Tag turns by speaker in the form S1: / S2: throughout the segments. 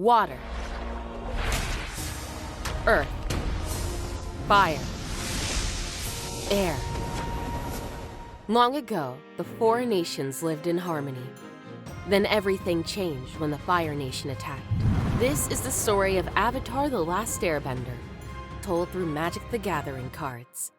S1: Water, earth, fire, air. Long ago, the four nations lived in harmony. Then everything changed when the Fire Nation attacked. This is the story of Avatar: The Last Airbender, told through Magic the Gathering cards.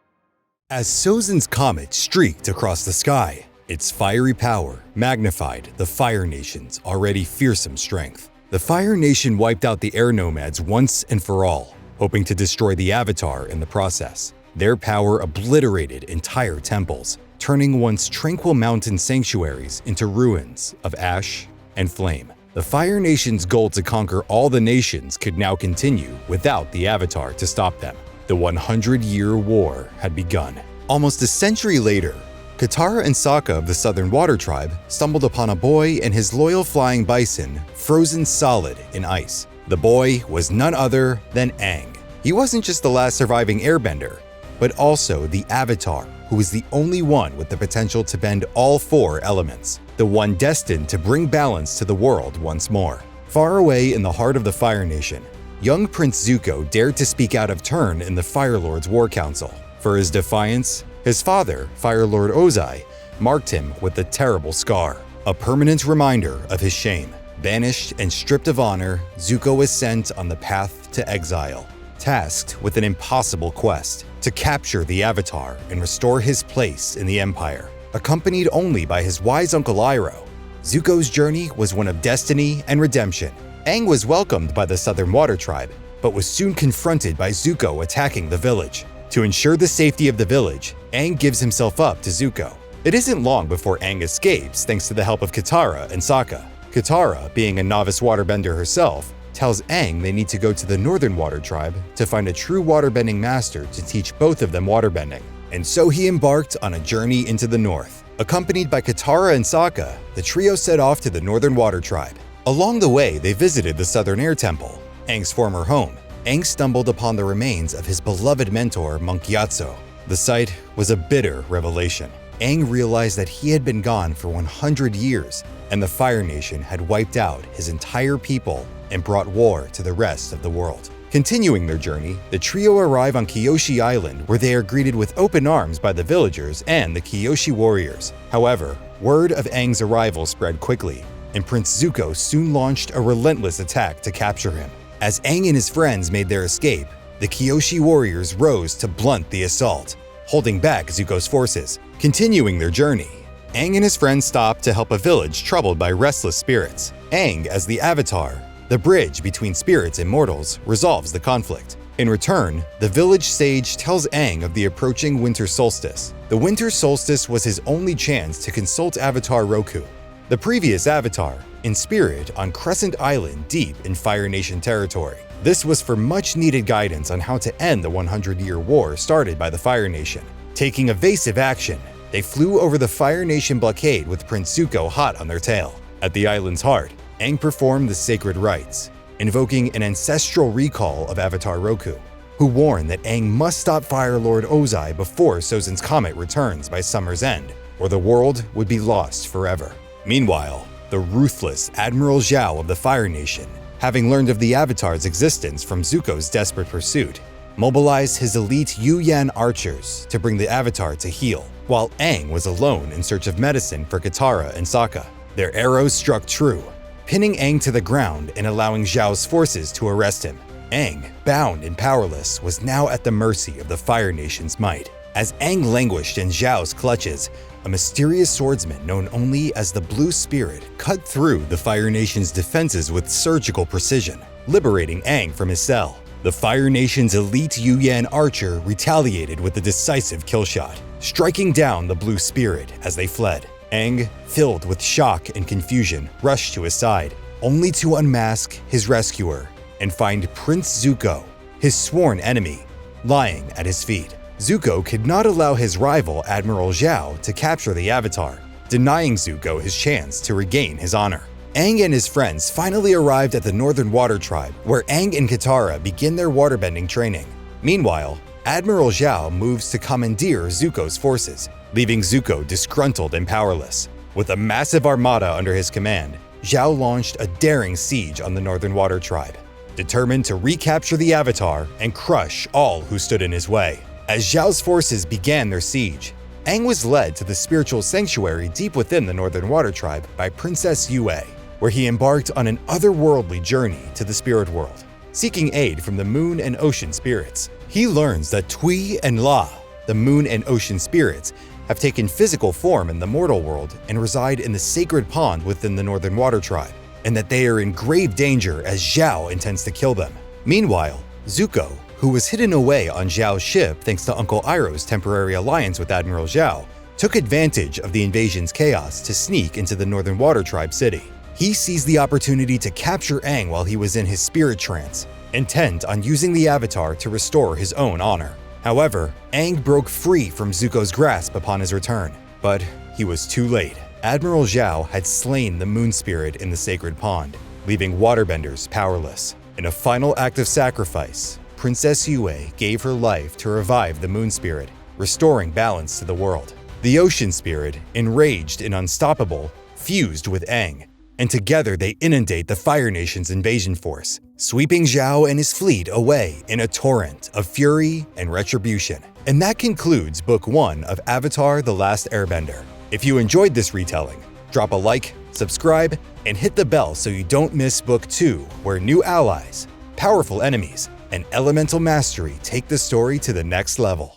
S2: As Sozin's comet streaked across the sky, its fiery power magnified the Fire Nation's already fearsome strength. The Fire Nation wiped out the air nomads once and for all, hoping to destroy the Avatar in the process. Their power obliterated entire temples, turning once tranquil mountain sanctuaries into ruins of ash and flame. The Fire Nation's goal to conquer all the nations could now continue without the Avatar to stop them. The 100-year war had begun. Almost a century later, Katara and Sokka of the Southern Water Tribe stumbled upon a boy and his loyal flying bison frozen solid in ice. The boy was none other than Aang. He wasn't just the last surviving airbender, but also the Avatar, who was the only one with the potential to bend all four elements, the one destined to bring balance to the world once more. Far away in the heart of the Fire Nation, young Prince Zuko dared to speak out of turn in the Fire Lord's War Council. For his defiance, his father, Fire Lord Ozai, marked him with a terrible scar, a permanent reminder of his shame. Banished and stripped of honor, Zuko was sent on the path to exile, tasked with an impossible quest to capture the Avatar and restore his place in the Empire. Accompanied only by his wise uncle Iroh, Zuko's journey was one of destiny and redemption. Aang was welcomed by the Southern Water Tribe, but was soon confronted by Zuko attacking the village. To ensure the safety of the village, Aang gives himself up to Zuko. It isn't long before Aang escapes thanks to the help of Katara and Sokka. Katara, being a novice waterbender herself, tells Aang they need to go to the Northern Water Tribe to find a true waterbending master to teach both of them waterbending. And so he embarked on a journey into the north. Accompanied by Katara and Sokka, the trio set off to the Northern Water Tribe. Along the way, they visited the Southern Air Temple, Aang's former home. Aang stumbled upon the remains of his beloved mentor, Monk Gyatso. The sight was a bitter revelation. Aang realized that he had been gone for 100 years, and the Fire Nation had wiped out his entire people and brought war to the rest of the world. Continuing their journey, the trio arrive on Kyoshi Island, where they are greeted with open arms by the villagers and the Kyoshi warriors. However, word of Aang's arrival spread quickly, and Prince Zuko soon launched a relentless attack to capture him. As Aang and his friends made their escape, the Kyoshi warriors rose to blunt the assault, holding back Zuko's forces. Continuing their journey, Aang and his friends stopped to help a village troubled by restless spirits. Aang, as the Avatar, the bridge between spirits and mortals, resolves the conflict. In return, the village sage tells Aang of the approaching winter solstice. The winter solstice was his only chance to consult Avatar Roku, the previous Avatar, in spirit on Crescent Island deep in Fire Nation territory. This was for much-needed guidance on how to end the 100-year war started by the Fire Nation. Taking evasive action, they flew over the Fire Nation blockade with Prince Zuko hot on their tail. At the island's heart, Aang performed the sacred rites, invoking an ancestral recall of Avatar Roku, who warned that Aang must stop Fire Lord Ozai before Sozin's comet returns by summer's end, or the world would be lost forever. Meanwhile, the ruthless Admiral Zhao of the Fire Nation, having learned of the Avatar's existence from Zuko's desperate pursuit, mobilized his elite Yu-Yan archers to bring the Avatar to heal, while Aang was alone in search of medicine for Katara and Sokka. Their arrows struck true, pinning Aang to the ground and allowing Zhao's forces to arrest him. Aang, bound and powerless, was now at the mercy of the Fire Nation's might. As Aang languished in Zhao's clutches, a mysterious swordsman known only as the Blue Spirit cut through the Fire Nation's defenses with surgical precision, liberating Aang from his cell. The Fire Nation's elite Yu-Yan archer retaliated with a decisive killshot, striking down the Blue Spirit as they fled. Aang, filled with shock and confusion, rushed to his side, only to unmask his rescuer and find Prince Zuko, his sworn enemy, lying at his feet. Zuko could not allow his rival Admiral Zhao to capture the Avatar, denying Zuko his chance to regain his honor. Aang and his friends finally arrived at the Northern Water Tribe, where Aang and Katara begin their waterbending training. Meanwhile, Admiral Zhao moves to commandeer Zuko's forces, leaving Zuko disgruntled and powerless. With a massive armada under his command, Zhao launched a daring siege on the Northern Water Tribe, determined to recapture the Avatar and crush all who stood in his way. As Zhao's forces began their siege, Aang was led to the spiritual sanctuary deep within the Northern Water Tribe by Princess Yue, where he embarked on an otherworldly journey to the spirit world, seeking aid from the moon and ocean spirits. He learns that Tui and La, the moon and ocean spirits, have taken physical form in the mortal world and reside in the sacred pond within the Northern Water Tribe, and that they are in grave danger as Zhao intends to kill them. Meanwhile, Zuko, who was hidden away on Zhao's ship thanks to Uncle Iroh's temporary alliance with Admiral Zhao, took advantage of the invasion's chaos to sneak into the Northern Water Tribe city. He seized the opportunity to capture Aang while he was in his spirit trance, intent on using the Avatar to restore his own honor. However, Aang broke free from Zuko's grasp upon his return, but he was too late. Admiral Zhao had slain the moon spirit in the sacred pond, leaving waterbenders powerless. In a final act of sacrifice, Princess Yue gave her life to revive the moon spirit, restoring balance to the world. The ocean spirit, enraged and unstoppable, fused with Aang, and together they inundate the Fire Nation's invasion force, sweeping Zhao and his fleet away in a torrent of fury and retribution. And that concludes Book 1 of Avatar: The Last Airbender. If you enjoyed this retelling, drop a like, subscribe, and hit the bell so you don't miss Book 2, where new allies, powerful enemies, and elemental mastery take the story to the next level.